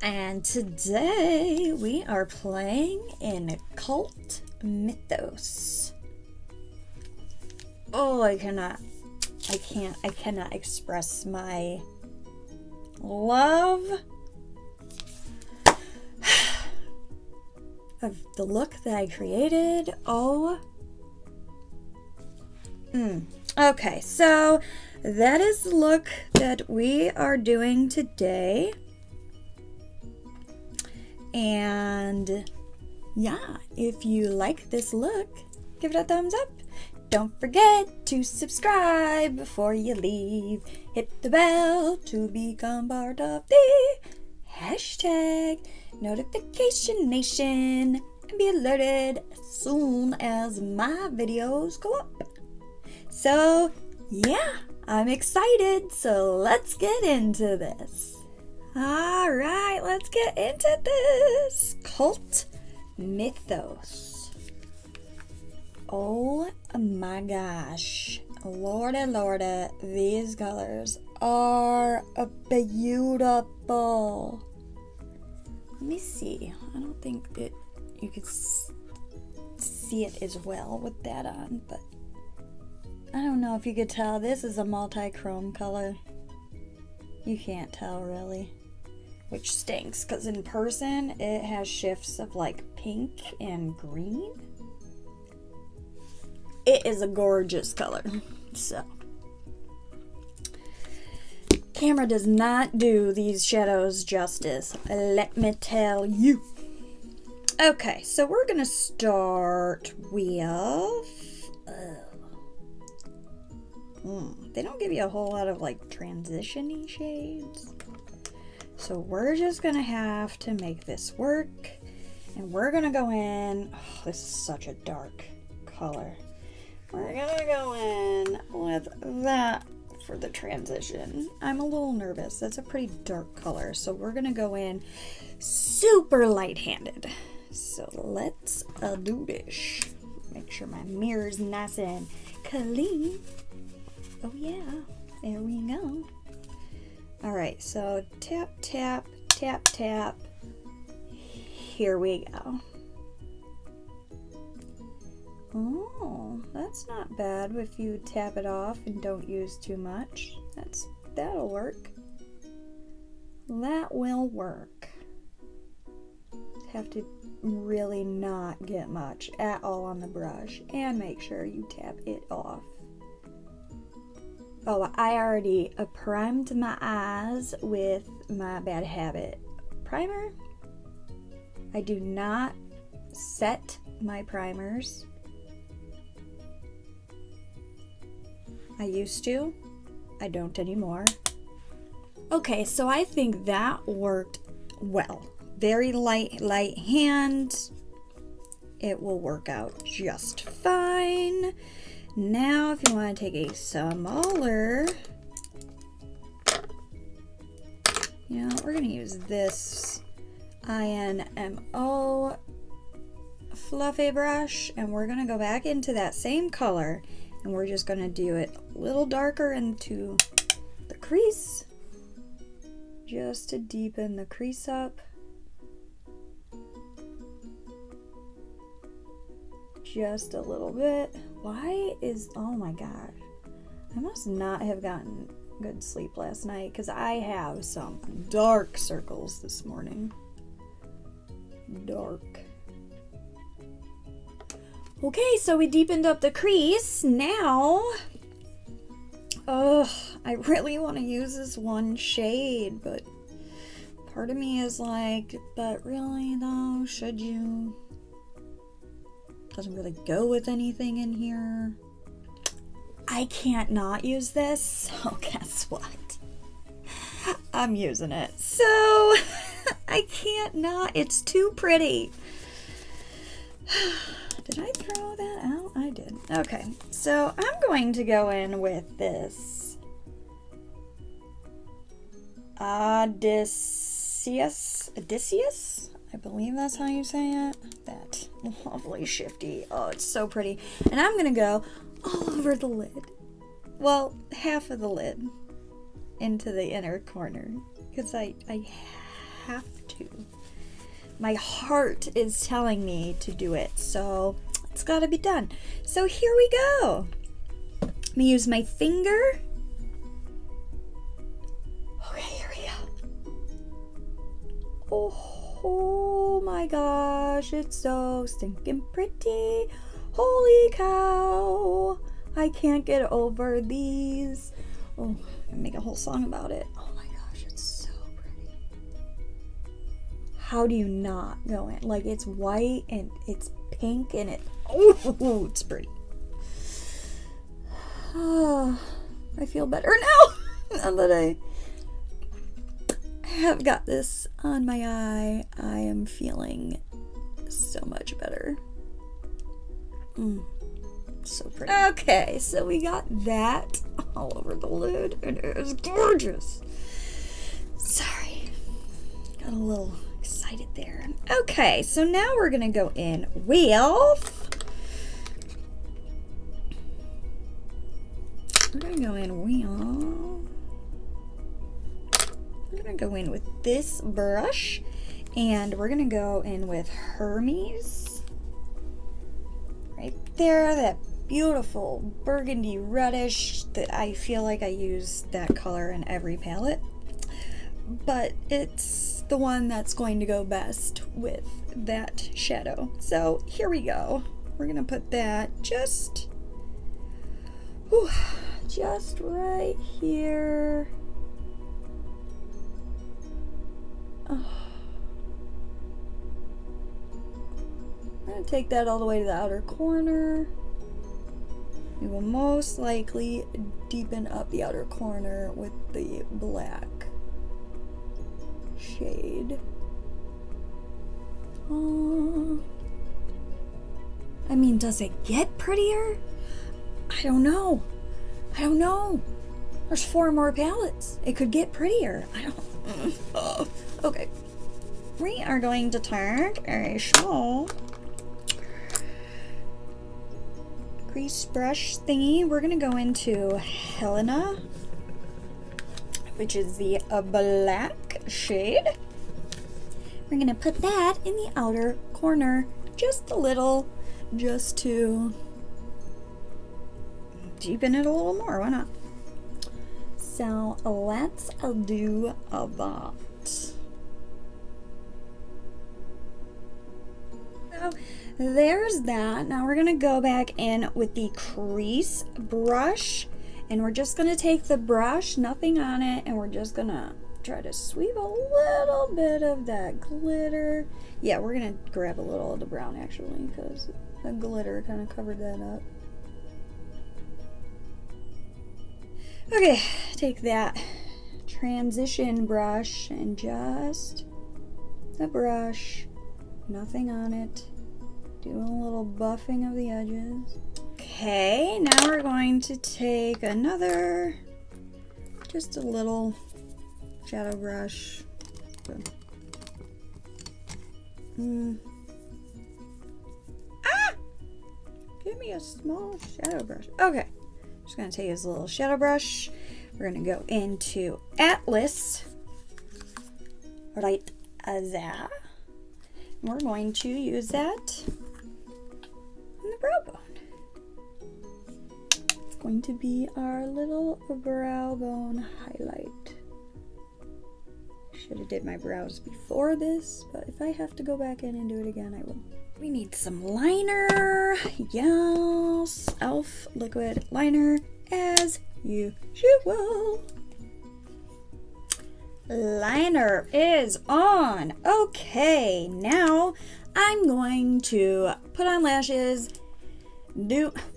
And today we are playing in Cult Mythos. Oh, I cannot express my love of the look that I created. Okay, so that is the look that we are doing today. And yeah, if you like this look, give it a thumbs up. Don't forget to subscribe before you leave. Hit the bell to become part of the hashtag Notification Nation and be alerted as soon as my videos go up. So yeah, I'm excited, so let's get into this. Alright, let's get into this. Cult Mythos. Oh my gosh. Lordy, these colors are beautiful. Let me see. I don't think you could see it as well with that on, but I don't know if you could tell. This is a multi-chrome color. You can't tell really, which stinks because in person it has shifts of like pink and green. It is a gorgeous color. So camera does not do these shadows justice, let me tell you. Okay, so we're gonna start with they don't give you a whole lot of like transition-y shades, so we're just gonna have to make this work, and we're gonna go in, this is such a dark color, we're gonna go in with that for the transition. I'm a little nervous, that's a pretty dark color, so we're gonna go in super light-handed. So let's do this. Make sure my mirror's nice and clean. Oh yeah, there we go. Alright, so tap, tap, tap, tap. Here we go. Oh, that's not bad if you tap it off and don't use too much. That'll work. That will work. Have to really not get much at all on the brush and make sure you tap it off. Oh, I already primed my eyes with my Bad Habit primer. I do not set my primers. I used to. I don't anymore. Okay, so I think that worked well. Very light hand. It will work out just fine. Now, if you want to take a smaller, we're going to use this INMO fluffy brush, and we're going to go back into that same color, and we're just going to do it a little darker into the crease, just to deepen the crease up. Just a little bit. Oh my gosh, I must not have gotten good sleep last night because I have some dark circles this morning. Dark. Okay, so we deepened up the crease. Now, I really want to use this one shade, but part of me is like, but really though, should you? Doesn't really go with anything in here. I can't not use this, so guess what? I'm using it. So I can't not. It's too pretty. Did I throw that out? I did. Okay, so I'm going to go in with this Odysseus? I believe that's how you say it. That lovely shifty. Oh, it's so pretty. And I'm gonna go all over the lid. Well, half of the lid into the inner corner. because I have to. My heart is telling me to do it, so it's got to be done. So here we go. I'm gonna use my finger. Okay, here we go. Oh my gosh, it's so stinking pretty. Holy cow. I can't get over these. Oh, I'm gonna make a whole song about it. Oh my gosh, it's so pretty. How do you not go in? Like, it's white and it's pink and oh, it's pretty. Oh, I feel better now that I have got this on my eye. I am feeling so much better. So pretty. Okay, so we got that all over the lid, and it is gorgeous. Sorry, got a little excited there. Okay, so now we're gonna go in E.L.F. We're gonna go in E.L.F. We're gonna go in with this brush, and we're gonna go in with Hermes. Right there, that beautiful burgundy reddish that I feel like I use that color in every palette, but it's the one that's going to go best with that shadow. So here we go. We're gonna put that just right here. Oh. I'm going to take that all the way to the outer corner. We will most likely deepen up the outer corner with the black shade. I mean, does it get prettier? I don't know. There's 4 more palettes. It could get prettier. I don't. Okay. We are going to take a small crease brush thingy. We're gonna go into Helena, which is the black shade. We're gonna put that in the outer corner, just a little, just to deepen it a little more. Why not? So let's do that. So there's that. Now we're gonna go back in with the crease brush, and we're just gonna take the brush, nothing on it, and we're just gonna try to sweep a little bit of that glitter. Yeah, we're gonna grab a little of the brown actually, because the glitter kind of covered that up. Okay, take that transition brush and just the brush, nothing on it. Doing a little buffing of the edges. Okay, now we're going to take another, just a little shadow brush. Ah! Give me a small shadow brush. Okay, just gonna take this little shadow brush. We're gonna go into Atlas, right there. We're going to use that on the brow bone. It's going to be our little brow bone highlight. Should have did my brows before this, but if I have to go back in and do it again, I will. We need some liner. Yes, E.L.F. liquid liner as usual. Liner is on. Okay, now I'm going to put on lashes.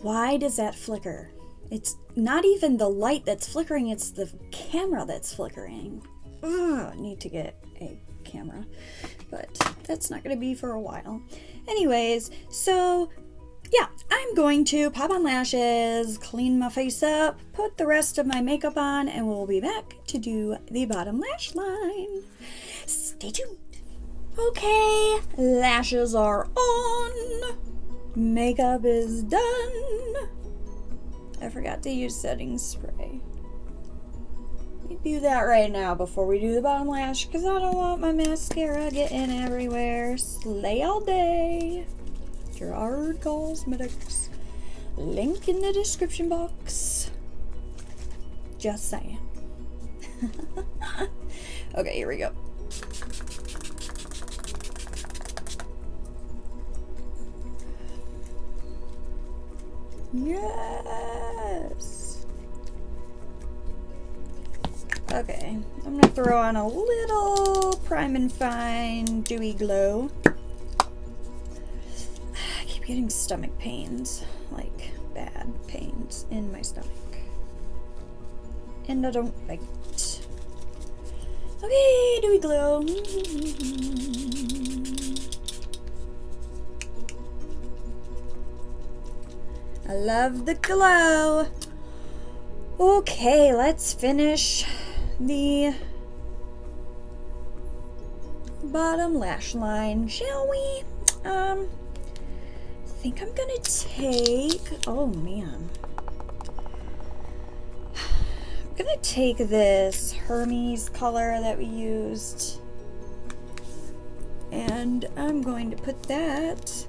Why does that flicker? It's not even the light that's flickering, it's the camera that's flickering. Ugh, need to get a camera, but that's not going to be for a while. Anyways, so yeah, I'm going to pop on lashes, clean my face up, put the rest of my makeup on, and we'll be back to do the bottom lash line. Stay tuned. Okay, lashes are on. Makeup is done. I forgot to use setting spray. Let me do that right now before we do the bottom lash, because I don't want my mascara getting everywhere. Slay all day. Gerard Cosmetics. Link in the description box. Just saying. Okay, here we go. Yes. Okay, I'm gonna throw on a little Prime and Fine Dewy Glow. I keep getting stomach pains, like bad pains in my stomach, and I don't like it. Okay, Dewy Glow. I love the glow. Okay, let's finish the bottom lash line, shall we? I think I'm gonna take, oh man. I'm gonna take this Hermes color that we used, and I'm going to put that,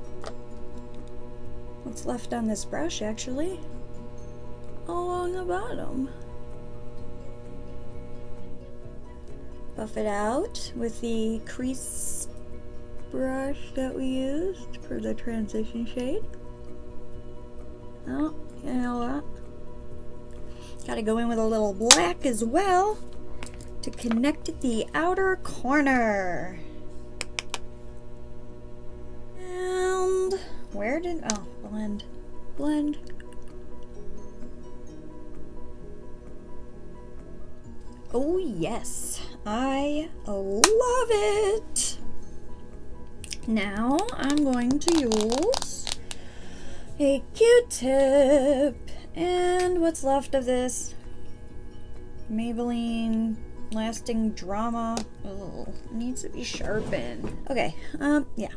what's left on this brush actually, along the bottom. Buff it out with the crease brush that we used for the transition shade. Oh, you know what? Gotta go in with a little black as well to connect the outer corner. And where did, oh, blend, blend. Oh yes, I love it. Now I'm going to use a Q-tip and what's left of this Maybelline Lasting Drama. Oh, needs to be sharpened. Okay, yeah.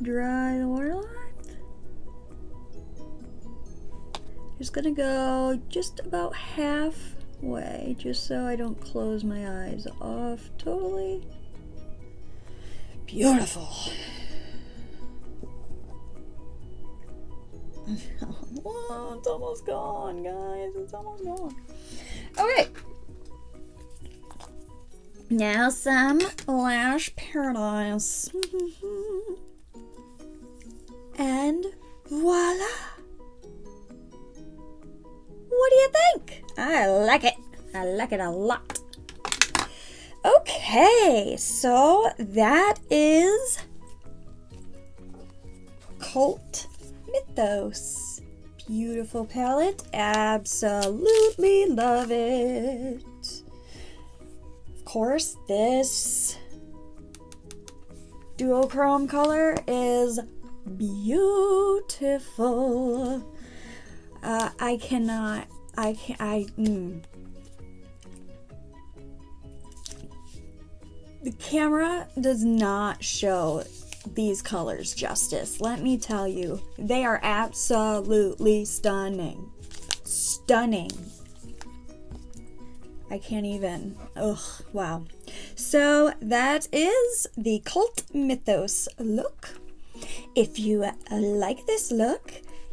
Dry the waterline. Just gonna go just about halfway, just so I don't close my eyes off totally. Beautiful. Whoa, it's almost gone, guys. It's almost gone. Okay. Now some Lash Paradise. And voila. What do you think? I like it. I like it a lot. Okay, so that is Cult Mythos. Beautiful palette. Absolutely love it. Of course, this duochrome color is beautiful. The camera does not show these colors justice. Let me tell you, they are absolutely stunning. Stunning. I can't even. Ugh, wow. So that is the Cult Mythos look. If you like this look,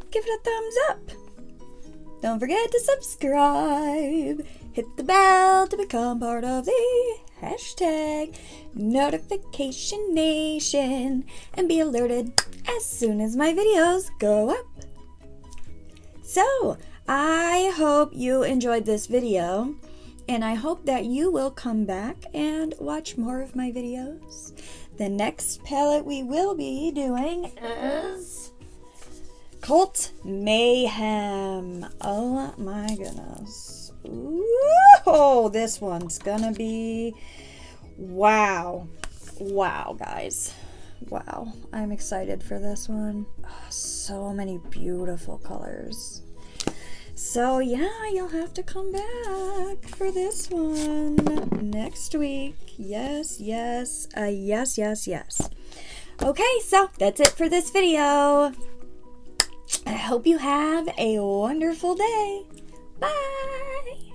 give it a thumbs up. Don't forget to subscribe. Hit the bell to become part of the hashtag Notification Nation and be alerted as soon as my videos go up. So, I hope you enjoyed this video, and I hope that you will come back and watch more of my videos. The next palette we will be doing is Cult Mayhem. Oh my goodness. Ooh, this one's gonna be wow. Wow, guys. Wow. I'm excited for this one. Oh, so many beautiful colors. So yeah, you'll have to come back for this one next week. Yes, yes, yes, yes, yes. Okay, so that's it for this video. I hope you have a wonderful day. Bye.